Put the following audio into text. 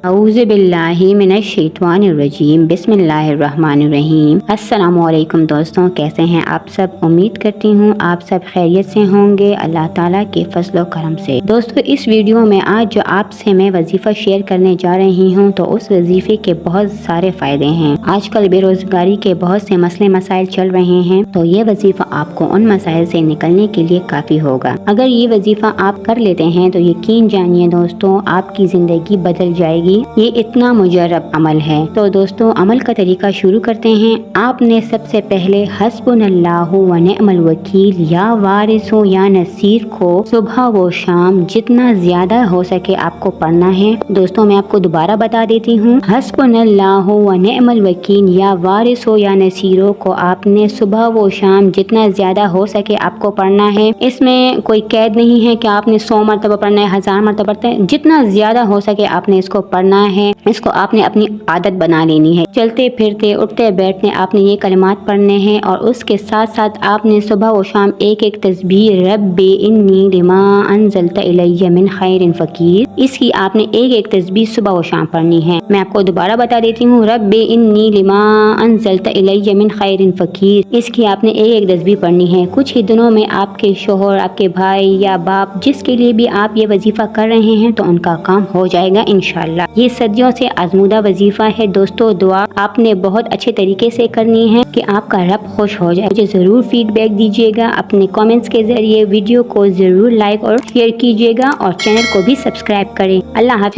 औज़ु बिल्लाहि मिनश्शैतानिर्रजीम बिस्मिल्लाहिर्रहमानिर्रहीम। अस्सलामुअलैकुम दोस्तों, कैसे हैं आप सब। उम्मीद करती हूँ आप सब खैरियत से होंगे अल्लाह ताला के फजल करम से। दोस्तों, इस वीडियो में आज जो आपसे मैं वजीफ़ा शेयर करने जा रही हूँ तो उस वजीफ़े के बहुत सारे फ़ायदे हैं। आजकल बेरोज़गारी के बहुत से मसले मसाइल चल रहे हैं, तो ये वजीफ़ा आपको उन मसाइल से निकलने के लिए काफ़ी होगा। अगर ये वजीफ़ा आप कर लेते हैं तो यकीन जानिए दोस्तों, आपकी ज़िंदगी बदल जाएगी। ये इतना मुजर्रब अमल है। तो दोस्तों, अमल का तरीका शुरू करते हैं। आपने सबसे पहले हस्बुनल्लाहु व निअमल वकील या वारिसो या नसीर को सुबह व शाम जितना ज्यादा हो सके आपको पढ़ना है। दोस्तों, मैं आपको दोबारा बता देती हूँ, हस्बुनल्लाहु व निअमल वकील या वारिसो या नसीरों को आपने सुबह व शाम जितना ज्यादा हो सके आपको पढ़ना है। इसमें कोई कैद नहीं है कि आपने 100 मरतबा पढ़ना है, 1000 मरतबा पढ़ना है। जितना ज्यादा हो सके आपने इसको पढ़ना है। इसको आपने अपनी आदत बना लेनी है। चलते फिरते उठते बैठते आपने ये कलिमात पढ़ने हैं और उसके साथ साथ आपने सुबह व शाम एक एक तस्बीह रब्बी इन्नी लिमा अंज़लता इलैया मिन खैरिन फ़कीर, इसकी आपने एक एक तस्बीह सुबह व शाम पढ़नी है। मैं आपको दोबारा बता देती हूँ, रब्बी इन्नी लिमा अंज़लता इलैया मिन खैरिन फ़कीर, इसकी आपने एक एक तस्बीह पढ़नी है। कुछ ही दिनों में आपके शोहर, आपके भाई या बाप, जिसके लिए भी आप ये वजीफा कर रहे हैं, तो उनका काम हो जाएगा इंशाअल्लाह। ये सदियों से आजमूदा वजीफा है दोस्तों। दुआ आपने बहुत अच्छे तरीके से करनी है कि आपका रब खुश हो जाए। मुझे जरूर फीडबैक दीजिएगा अपने कमेंट्स के जरिए। वीडियो को जरूर लाइक और शेयर कीजिएगा और चैनल को भी सब्सक्राइब करें। अल्लाह हाफिज।